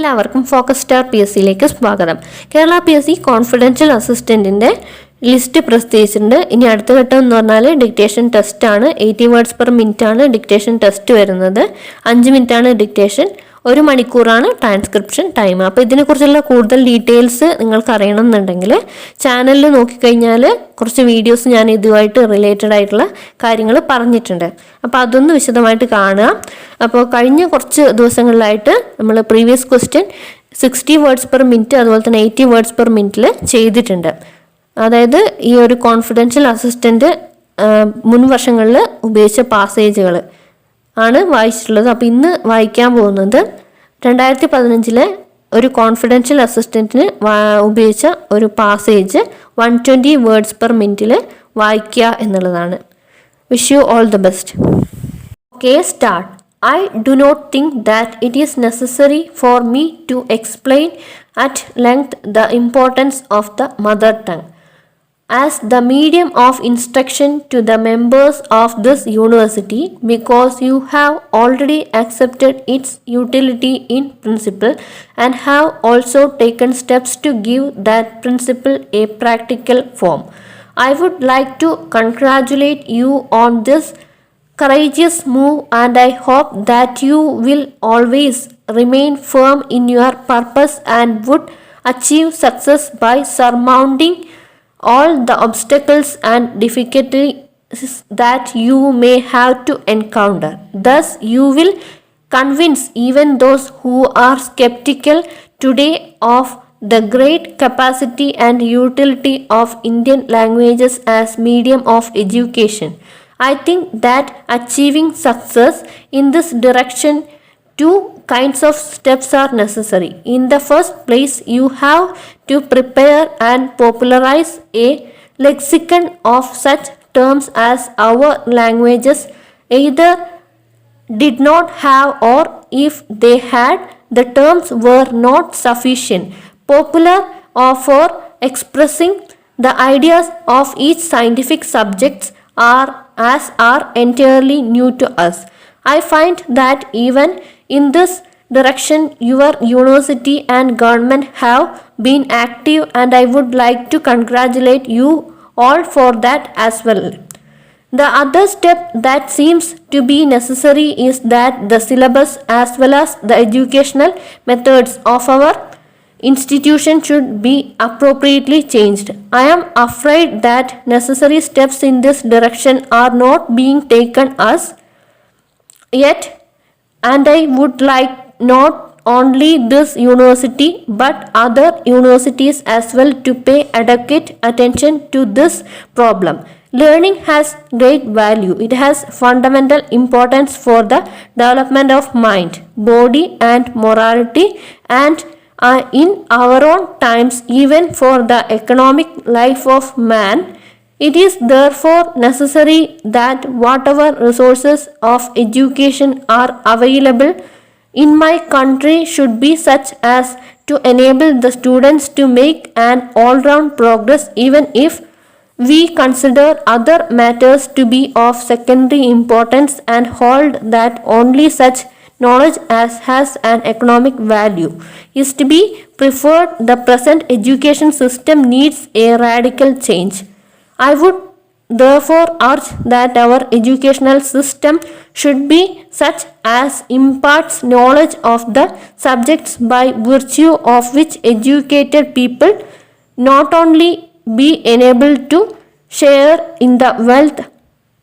എല്ലാവർക്കും focus star P S സിയിലേക്ക് സ്വാഗതം. Kerala P S C confidential അസിസ്റ്റന്റിന്റെ ലിസ്റ്റ് പ്രസിദ്ധീകരിച്ചിട്ടുണ്ട്. ഇനി അടുത്ത ഘട്ടം എന്ന് പറഞ്ഞാൽ ഡിക്റ്റേഷൻ ടെസ്റ്റ് ആണ്. 80 വേർഡ്സ് പെർ മിനിറ്റ് ആണ് ഡിക്റ്റേഷൻ ടെസ്റ്റ് വരുന്നത്. 5 മിനിറ്റ് ആണ് ഡിക്റ്റേഷൻ, 1 മണിക്കൂറാണ് ട്രാൻസ്ക്രിപ്ഷൻ ടൈം. അപ്പോൾ ഇതിനെക്കുറിച്ചുള്ള കൂടുതൽ ഡീറ്റെയിൽസ് നിങ്ങൾക്ക് അറിയണമെന്നുണ്ടെങ്കിൽ ചാനലിൽ നോക്കിക്കഴിഞ്ഞാൽ കുറച്ച് വീഡിയോസ് ഞാൻ ഇതുമായിട്ട് റിലേറ്റഡ് ആയിട്ടുള്ള കാര്യങ്ങൾ പറഞ്ഞിട്ടുണ്ട്. അപ്പോൾ അതൊന്ന് വിശദമായിട്ട് കാണുക. അപ്പോൾ കഴിഞ്ഞ കുറച്ച് ദിവസങ്ങളിലായിട്ട് നമ്മൾ previous question 60 words per minute അതുപോലെ തന്നെ 80 വേർഡ്സ് പെർ മിനിറ്റിൽ ചെയ്തിട്ടുണ്ട്. അതായത് ഈ ഒരു കോൺഫിഡൻഷ്യൽ അസിസ്റ്റൻ്റ് മുൻ വർഷങ്ങളിൽ ഉപയോഗിച്ച പാസേജുകൾ ആണ് വായിച്ചിട്ടുള്ളത്. അപ്പോൾ ഇന്ന് വായിക്കാൻ പോകുന്നത് 2015 ഒരു കോൺഫിഡൻഷ്യൽ അസിസ്റ്റൻറ്റിന് ഉപയോഗിച്ച ഒരു പാസേജ് 120 വേർഡ്സ് പെർ മിനിറ്റിൽ വായിക്കുക എന്നുള്ളതാണ്. Wish you all the best. Okay, start. I do not think that it is necessary for me to explain at length the importance of the mother tongue as the medium of instruction to the members of this university, because you have already accepted its utility in principle and have also taken steps to give that principle a practical form. I would like to congratulate you on this courageous move, and I hope that you will always remain firm in your purpose and would achieve success by surmounting all the obstacles and difficulties that you may have to encounter. Thus, you will convince even those who are skeptical today of the great capacity and utility of Indian languages as medium of education. I think that achieving success in this direction, 2 kinds of steps are necessary. In the first place, you have to prepare and popularize a lexicon of such terms as our languages either did not have, or if they had, the terms were not sufficient, popular, or for expressing the ideas of each scientific subjects are entirely new to us. I find that even in this direction your university and government have been active, and I would like to congratulate you all for that as well. The other step that seems to be necessary is that the syllabus as well as the educational methods of our institution should be appropriately changed. I am afraid that necessary steps in this direction are not being taken as yet, and I would like not only this university but other universities as well to pay adequate attention to this problem. Learning has great value. It has fundamental importance for the development of mind, body, and morality, and in our own times, even for the economic life of man. It is therefore necessary that whatever resources of education are available in my country should be such as to enable the students to make an all-round progress, even if we consider other matters to be of secondary importance and hold that only such knowledge as has an economic value is to be preferred. The present education system needs a radical change. I would therefore urge that our educational system should be such as imparts knowledge of the subjects by virtue of which educated people not only be enabled to share in the wealth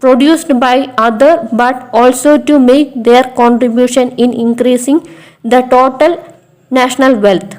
produced by other but also to make their contribution in increasing the total national wealth.